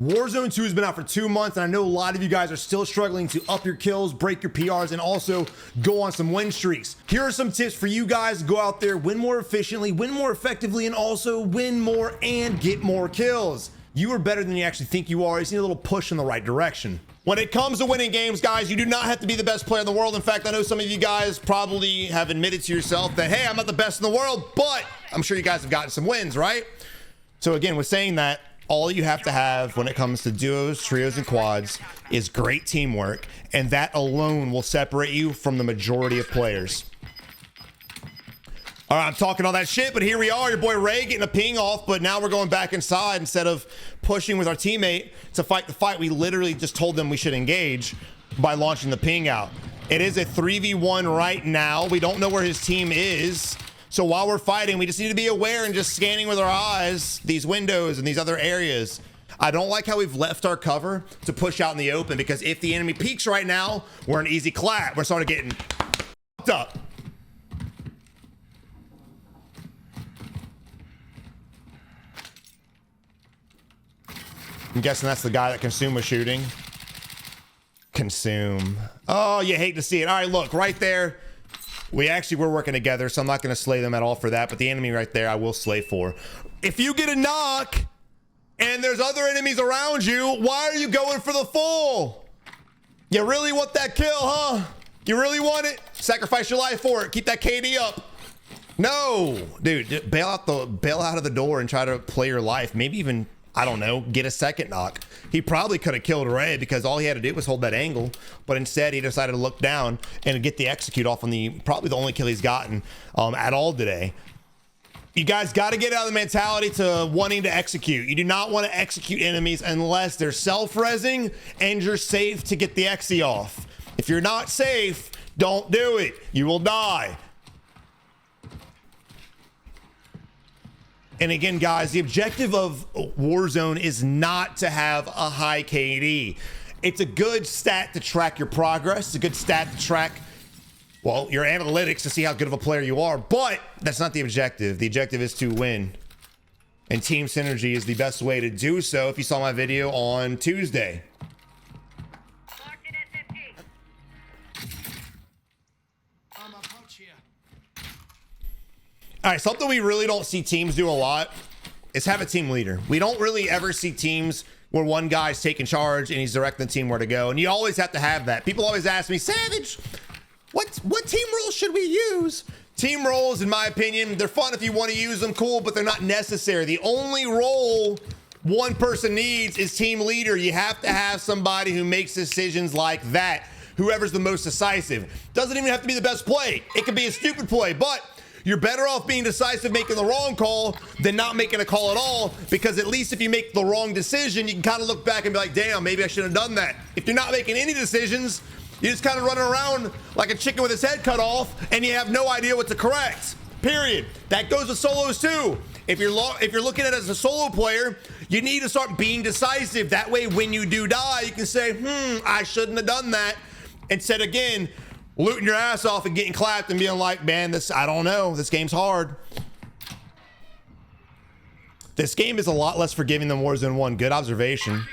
Warzone 2 has been out for 2 months, and I know a lot of you guys are still struggling to up your kills, break your PRs, and also go on some win streaks. Here are some tips for you guys to go out there, win more efficiently, win more effectively, and also win more and get more kills. You are better than you actually think you are. You just need a little push in the right direction. When it comes to winning games, guys, you do not have to be the best player in the world. In fact, I know some of you guys probably have admitted to yourself that, hey, I'm not the best in the world, but I'm sure you guys have gotten some wins, right? So again, with saying that, all you have to have when it comes to duos, trios, and quads is great teamwork, and that alone will separate you from the majority of players. All right, I'm talking all that shit, but here we are, your boy Ray getting a ping off, but now we're going back inside instead of pushing with our teammate to fight the fight. We literally just told them we should engage by launching the ping out. It is a 3v1 right now. We don't know where his team is. So while we're fighting, we just need to be aware and just scanning with our eyes these windows and these other areas. I don't like how we've left our cover to push out in the open, because if the enemy peeks right now, we're an easy clap. We're sort of getting fucked up. I'm guessing that's the guy that Consume was shooting. Consume. Oh, you hate to see it. All right, look, right there. We actually were working together, so I'm not going to slay them at all for that. But the enemy right there, I will slay for. If you get a knock and there's other enemies around you, why are you going for the full? You really want that kill, huh? You really want it? Sacrifice your life for it. Keep that KD up. No, dude, bail out of the door and try to play your life. Maybe even, I don't know, get a second knock. He probably could have killed Ray because all he had to do was hold that angle, but instead he decided to look down and get the execute off on the probably the only kill he's gotten at all today. You guys got to get out of the mentality to wanting to execute. You do not want to execute enemies unless they're self-resing and you're safe to get the exi off. If you're not safe, don't do it. You will die. And again, guys, the objective of Warzone is not to have a high KD. It's a good stat to track your progress. It's a good stat to track, well, your analytics to see how good of a player you are. But that's not the objective. The objective is to win. And team synergy is the best way to do so, if you saw my video on Tuesday. All right, something we really don't see teams do a lot is have a team leader. We don't really ever see teams where one guy's taking charge and he's directing the team where to go. And you always have to have that. People always ask me, Savage, what team roles should we use? Team roles, in my opinion, they're fun if you want to use them, cool, but they're not necessary. The only role one person needs is team leader. You have to have somebody who makes decisions like that. Whoever's the most decisive. Doesn't even have to be the best play. It could be a stupid play, but you're better off being decisive, making the wrong call, than not making a call at all, because at least if you make the wrong decision, you can kind of look back and be like, damn, maybe I should have done that. If you're not making any decisions, you're just kind of running around like a chicken with his head cut off, and you have no idea what to correct, period. That goes with solos too. If you're looking at it as a solo player, you need to start being decisive. That way, when you do die, you can say, I shouldn't have done that. Instead, again, looting your ass off and getting clapped and being like, man, I don't know, this game's hard. This game is a lot less forgiving than Warzone 1. Good observation.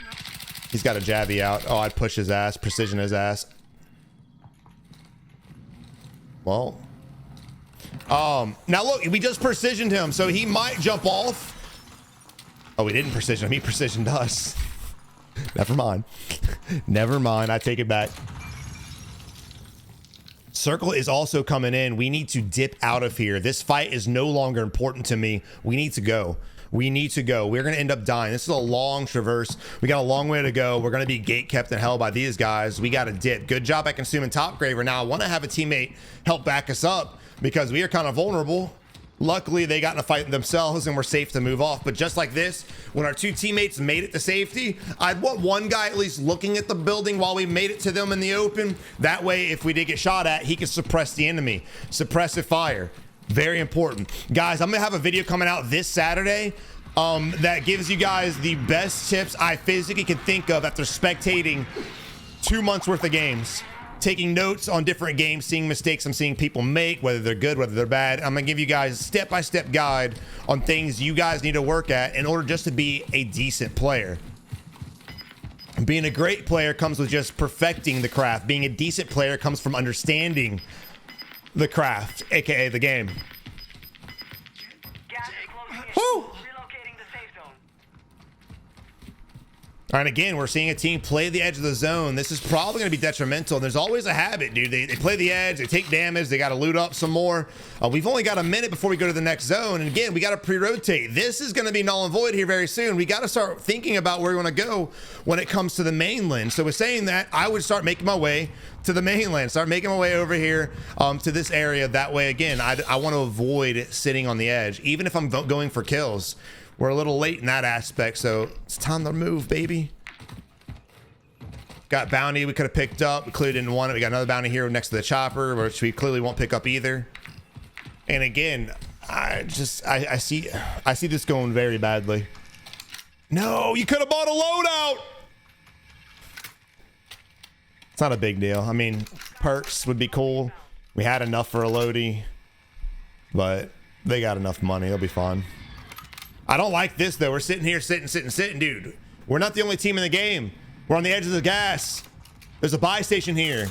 He's got a jabby out. Oh, I'd push his ass, precision his ass. Well, now look, we just precisioned him, so he might jump off. Oh, we didn't precision him, he precisioned us. Never mind. Never mind, I take it back. Circle is also coming in. We need to dip out of here. This fight is no longer important to me. We need to go. We need to go. We're going to end up dying. This is a long traverse. We got a long way to go. We're going to be gate kept in hell by these guys. We got to dip. Good job at consuming Top Graver. Now, I want to have a teammate help back us up because we are kind of vulnerable. Luckily, they got in a fight themselves and we're safe to move off. But just like this, when our two teammates made it to safety, I'd want one guy at least looking at the building while we made it to them in the open. That way, if we did get shot at, he could suppress the enemy. Suppressive fire. Very important. Guys, I'm going to have a video coming out this Saturday that gives you guys the best tips I physically can think of after spectating 2 months worth of games. Taking notes on different games, seeing mistakes I'm seeing people make, whether they're good, whether they're bad. I'm gonna give you guys a step-by-step guide on things you guys need to work at in order just to be a decent player. Being a great player comes with just perfecting the craft. Being a decent player comes from understanding the craft, aka the game. Woo! All right, again, we're seeing a team play the edge of the zone. This is probably going to be detrimental. There's always a habit, dude. They play the edge, they take damage, they got to loot up some more. We've only got a minute before we go to the next zone. And again, we got to pre-rotate. This is going to be null and void here very soon. We got to start thinking about where we want to go when it comes to the mainland. So with saying that, I would start making my way to the mainland, start making my way over here to this area. That way, again, I want to avoid sitting on the edge, even if I'm going for kills. We're a little late in that aspect, so it's time to move, baby. Got bounty we could have picked up. We clearly didn't want it. We got another bounty here next to the chopper, which we clearly won't pick up either. And again, I see this going very badly. No, you could have bought a loadout. It's not a big deal. I mean, perks would be cool. We had enough for a loadie, but they got enough money. They'll be fine. I don't like this, though. We're sitting here, sitting, dude. We're not the only team in the game. We're on the edge of the gas. There's a buy station here.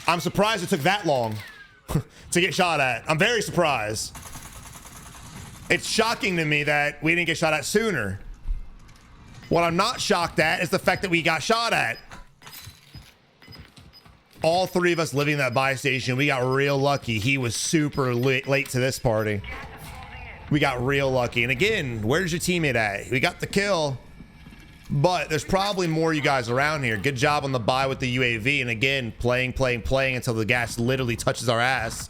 I'm surprised it took that long to get shot at. I'm very surprised. It's shocking to me that we didn't get shot at sooner. What I'm not shocked at is the fact that we got shot at. All three of us living in that buy station, we got real lucky. He was super late to this party. We got real lucky. And again, where's your teammate at? We got the kill, but there's probably more you guys around here. Good job on the buy with the UAV. And again, playing until the gas literally touches our ass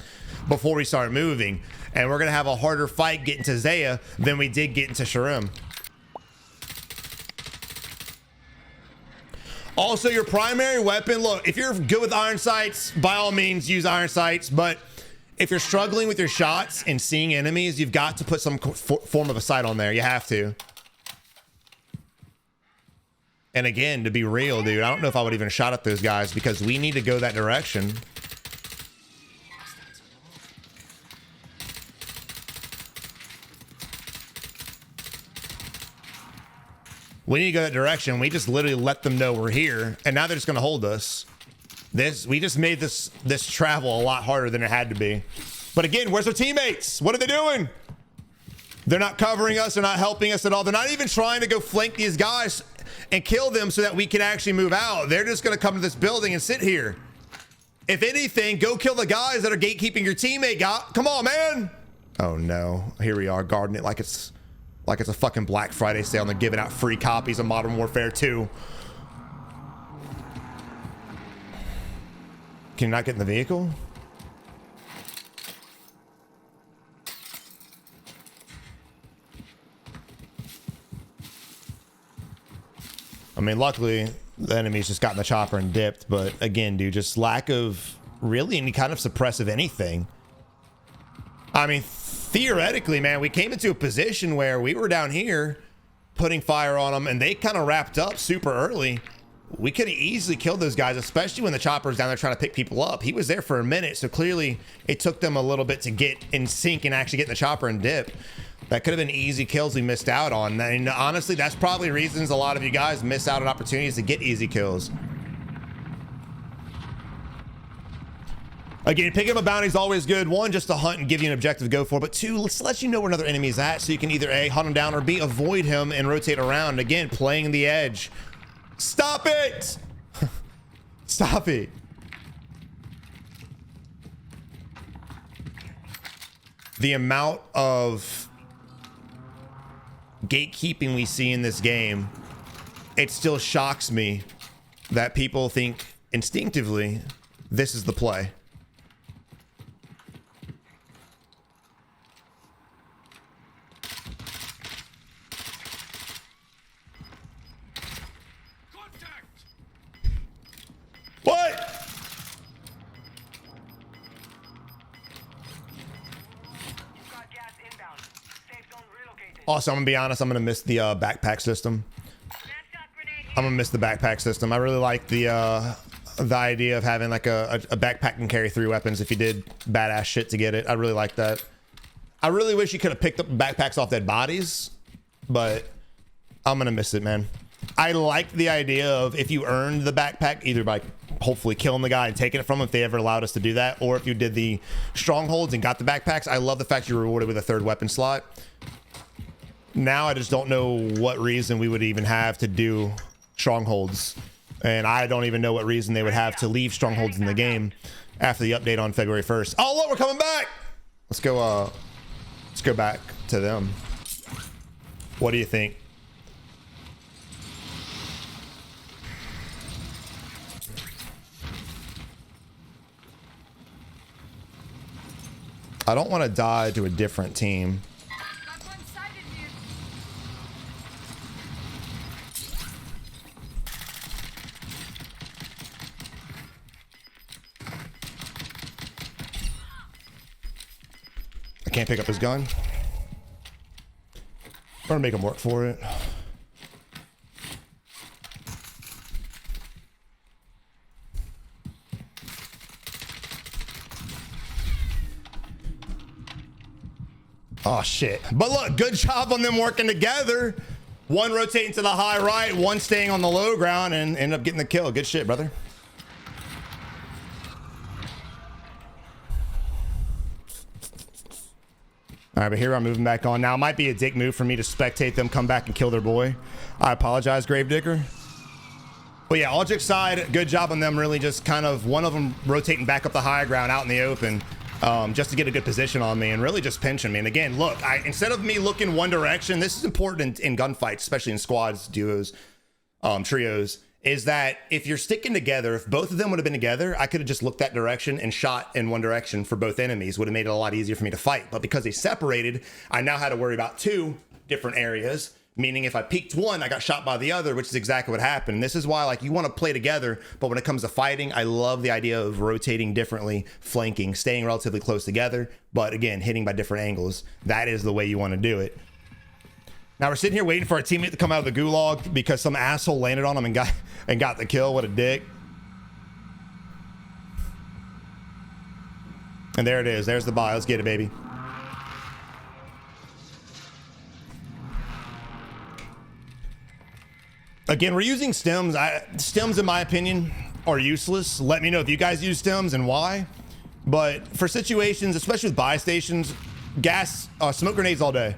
before we start moving. And we're going to have a harder fight getting to Zaya than we did getting to Sharim. Also, your primary weapon, look, if you're good with iron sights, by all means, use iron sights. But if you're struggling with your shots and seeing enemies, you've got to put some form of a sight on there. You have to. And again, to be real, dude, I don't know if I would even shot at those guys because we need to go that direction. We need to go that direction. We just literally let them know we're here, and now they're just going to hold us. We just made this travel a lot harder than it had to be. But again, where's our teammates? What are they doing? They're not covering us. They're not helping us at all. They're not even trying to go flank these guys and kill them so that we can actually move out. They're just going to come to this building and sit here. If anything, go kill the guys that are gatekeeping your teammate. Come on, man. Oh no, here we are guarding it like it's a fucking Black Friday sale and they're giving out free copies of Modern Warfare 2. Can you not get in the vehicle? I mean, luckily the enemy's just got in the chopper and dipped, but again, dude, just lack of really any kind of suppressive anything. I mean, theoretically, man, we came into a position where we were down here putting fire on them and they kind of wrapped up super early. We could have easily killed those guys, especially when the chopper's down there trying to pick people up. He was there for a minute, so clearly it took them a little bit to get in sync and actually get in the chopper and dip. That could have been easy kills we missed out on. And honestly, that's probably reasons a lot of you guys miss out on opportunities to get easy kills. Again, picking up a bounty is always good. One, just to hunt and give you an objective to go for. But two, let's let you know where another enemy is at so you can either A, hunt him down, or B, avoid him and rotate around. Again, playing the edge. Stop it! Stop it. The amount of gatekeeping we see in this game, it still shocks me that people think instinctively this is the play. What? Also, I'm gonna be honest, I'm gonna miss the backpack system. I'm gonna miss the backpack system. I really like the idea of having like a backpack can carry 3 weapons if you did badass shit to get it. I really like that. I really wish you could have picked up backpacks off dead bodies, but I'm gonna miss it, man. I like the idea of if you earned the backpack, either by hopefully killing the guy and taking it from him if they ever allowed us to do that, or if you did the strongholds and got the backpacks. I love the fact you're rewarded with a third weapon slot. Now I just don't know what reason we would even have to do strongholds, and I don't even know what reason they would have to leave strongholds in the game after the update on February 1st. Oh look, we're coming back. Let's go back to them. What do you think? I don't want to die to a different team. I can't pick up his gun. I'm gonna make him work for it. Oh shit. But look, good job on them working together. One rotating to the high right, one staying on the low ground, and end up getting the kill. Good shit, brother. All right, but here I'm moving back on. Now, it might be a dick move for me to spectate them come back and kill their boy. I apologize, Gravedigger. But yeah, all jokes aside, good job on them really just kind of one of them rotating back up the high ground out in the open just to get a good position on me and really just pinching me. And again, look, instead of me looking one direction, this is important in gunfights, especially in squads, duos, trios, is that if you're sticking together, if both of them would have been together, I could have just looked that direction and shot in one direction for both enemies. Would have made it a lot easier for me to fight. But because they separated, I now had to worry about two different areas, meaning if I peeked one, I got shot by the other, which is exactly what happened. And this is why, like, you want to play together, but when it comes to fighting, I love the idea of rotating differently, flanking, staying relatively close together, but again, hitting by different angles. That is the way you want to do it. Now we're sitting here waiting for our teammate to come out of the gulag because some asshole landed on him and got the kill. What a dick. And there it is. There's the buy. Let's get it, baby. Again, we're using stems. Stems, in my opinion, are useless. Let me know if you guys use stems and why. But for situations, especially with buy stations, smoke grenades all day.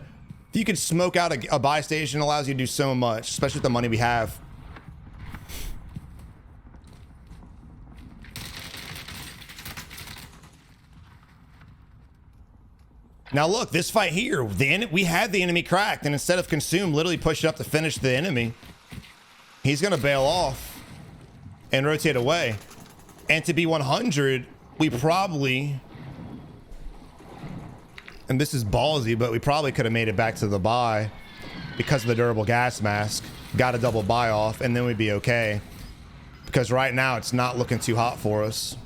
If you could smoke out a buy station, allows you to do so much, especially with the money we have. Now look, this fight here, we had the enemy cracked, and instead of consume, literally push it up to finish the enemy. He's gonna bail off and rotate away. And to be 100, we probably, and this is ballsy, but we probably could have made it back to the buy because of the durable gas mask. Got a double buy off, and then we'd be okay. Because right now, it's not looking too hot for us.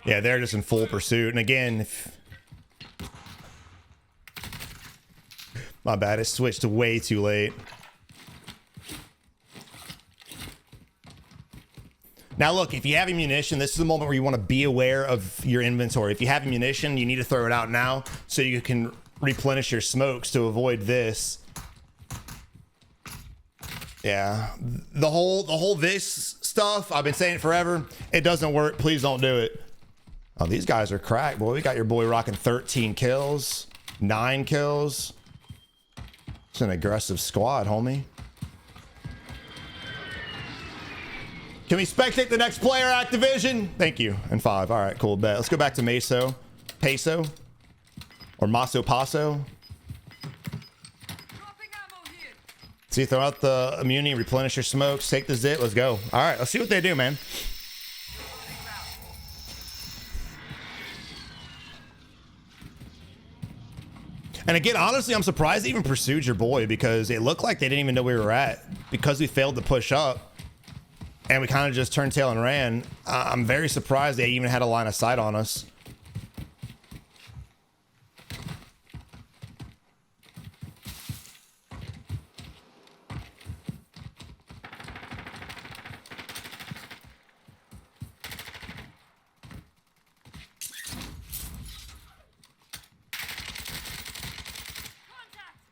Yeah, they're just in full pursuit. And again, my bad, it switched way too late. Now look, if you have ammunition, this is the moment where you want to be aware of your inventory. If you have ammunition, you need to throw it out now so you can replenish your smokes to avoid this. Yeah, the whole this stuff, I've been saying it forever. It doesn't work. Please don't do it. Oh, these guys are cracked, boy. We got your boy rocking 13 kills, 9 kills. It's an aggressive squad, homie. Can we spectate the next player, Activision? Thank you. And 5. All right, cool. Bet. Let's go back to Peso. Or Maso Paso. See, throw out the immunity, replenish your smokes, take the zit. Let's go. All right, let's see what they do, man. And again, honestly, I'm surprised they even pursued your boy because it looked like they didn't even know where we were at because we failed to push up and we kind of just turned tail and ran. I'm very surprised they even had a line of sight on us.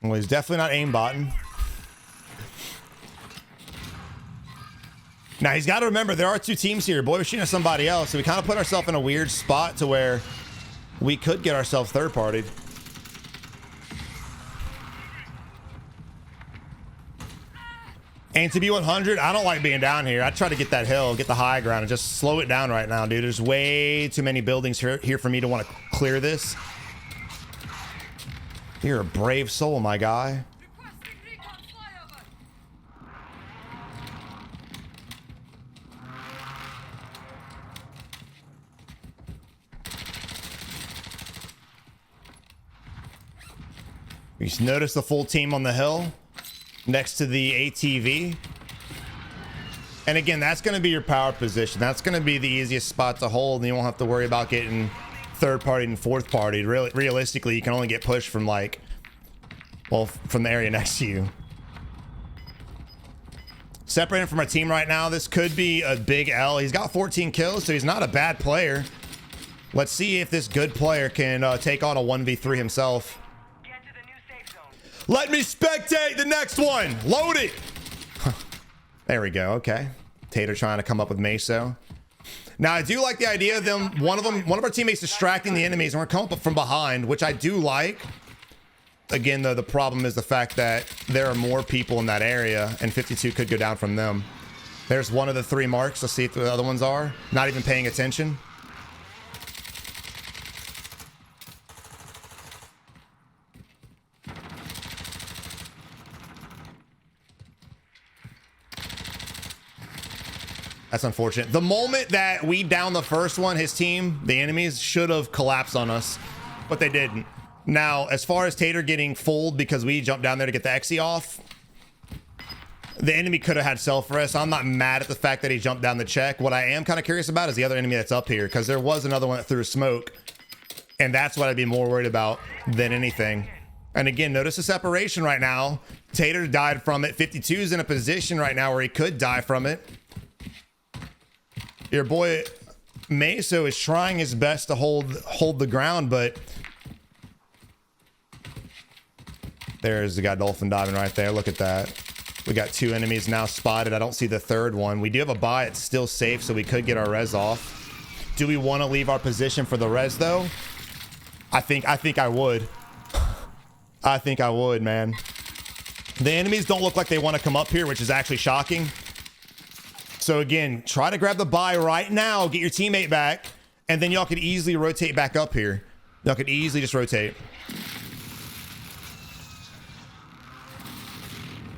Well, he's definitely not aimbotting. Now, he's got to remember, there are two teams here. Boy, we're shooting at somebody else. So we kind of put ourselves in a weird spot to where we could get ourselves third-partied. And to be 100, I don't like being down here. I try to get that hill, get the high ground, and just slow it down right now, dude. There's way too many buildings here for me to want to clear this. You're a brave soul, my guy. You just notice the full team on the hill next to the ATV. And again, that's going to be your power position. That's going to be the easiest spot to hold, and you won't have to worry about getting third party and fourth party. Really, realistically, you can only get pushed from like, well, from the area next to you. Separating from our team right now, this could be a big L. He's got 14 kills, so he's not a bad player. Let's see if this good player can take on a 1v3 himself. Let me spectate the next one. Load it. There we go. Okay. Tater trying to come up with Meso. Now, I do like the idea of them. One of our teammates distracting the enemies, and we're coming up from behind, which I do like. Again, though, the problem is the fact that there are more people in that area, and 52 could go down from them. There's one of the three marks. Let's see if the other ones are. Not even paying attention. That's unfortunate. The moment that we downed the first one, his team, the enemies, should have collapsed on us, but they didn't. Now, as far as Tater getting fooled because we jumped down there to get the Exi off, the enemy could have had self-rest. I'm not mad at the fact that he jumped down the check. What I am kind of curious about is the other enemy that's up here, because there was another one that threw smoke, and that's what I'd be more worried about than anything. And again, notice the separation right now. Tater died from it. 52's in a position right now where he could die from it. Your boy Meso is trying his best to hold the ground, but there's the guy dolphin diving right there. Look at that. We got two enemies now spotted. I don't see the third one. We do have a buy. It's still safe, so we could get our res off. Do we want to leave our position for the res though? I think I would. I think I would, man. The enemies don't look like they want to come up here, which is actually shocking. So again, try to grab the buy right now, get your teammate back, and then y'all could easily rotate back up here. Y'all could easily just rotate.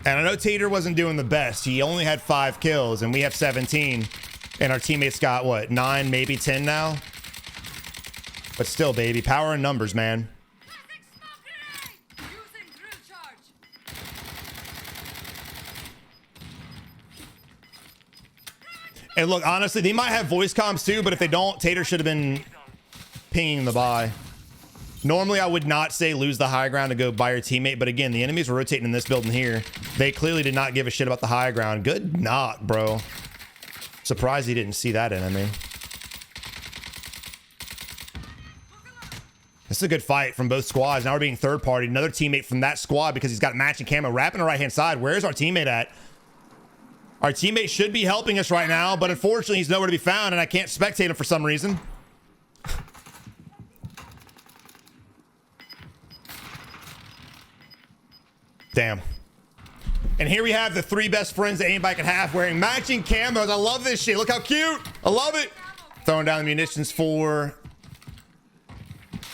And I know Tater wasn't doing the best. He only had 5 kills, and we have 17. And our teammates got, what, 9, maybe 10 now? But still, baby, power in numbers, man. And look, honestly, they might have voice comms too, but if they don't, Tater should have been pinging the buy. Normally, I would not say lose the high ground to go buy your teammate, but again, the enemies were rotating in this building here. They clearly did not give a shit about the high ground. Good knock, bro. Surprised he didn't see that enemy. This is a good fight from both squads. Now we're being third party. Another teammate from that squad because he's got matching camo. Wrapping the right-hand side. Where's our teammate at? Our teammate should be helping us right now, but unfortunately he's nowhere to be found, and I can't spectate him for some reason. Damn. And here we have the 3 best friends that anybody could have wearing matching camos. I love this shit. Look how cute. I love it. Throwing down the munitions for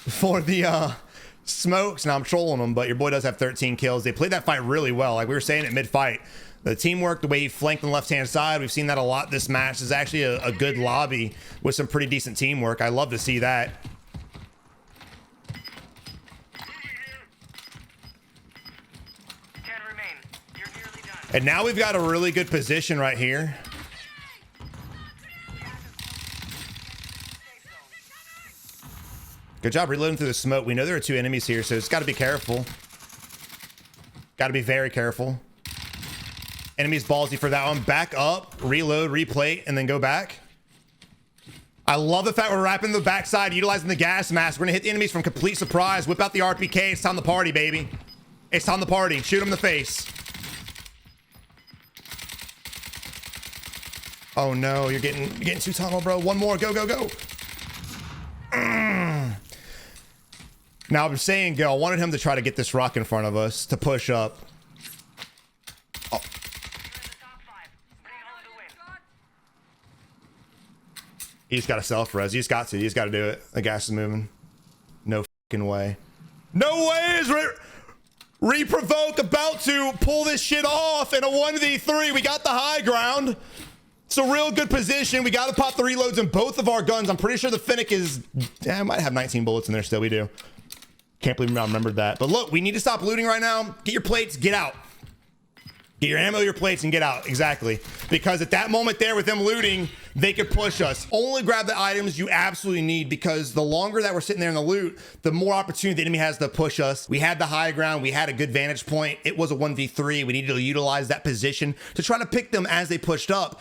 the smokes. Now I'm trolling them, but your boy does have 13 kills. They played that fight really well. Like we were saying at mid-fight. The teamwork, the way he flanked on the left-hand side, we've seen that a lot this match. This is actually a good lobby with some pretty decent teamwork. I love to see that. And now we've got a really good position right here. Good job reloading through the smoke. We know there are 2 enemies here, so it's got to be careful. Got to be very careful. Enemy's ballsy for that one. Back up, reload, replate, and then go back. I love the fact we're wrapping the backside, utilizing the gas mask. We're gonna hit the enemies from complete surprise. Whip out the RPK. It's time to party, baby. It's time to party. Shoot him in the face. Oh no, you're getting too tunnel, bro. One more. Go, go, go. Now I'm saying, Gil, I wanted him to try to get this rock in front of us to push up. Oh. He's got to self-res. He's got to. He's got to do it. The gas is moving. No fucking way. No way is Reprovoke about to pull this shit off in a 1v3. We got the high ground. It's a real good position. We got to pop the reloads in both of our guns. I'm pretty sure the Finnick is... I might have 19 bullets in there still. We do. Can't believe I remembered that. But look, we need to stop looting right now. Get your plates. Get out. Get your ammo, your plates, and get out. Exactly. Because at that moment there with them looting, they could push us. Only grab the items you absolutely need, because the longer that we're sitting there in the loot, the more opportunity the enemy has to push us. We had the high ground. We had a good vantage point. It was a 1v3. We needed to utilize that position to try to pick them as they pushed up.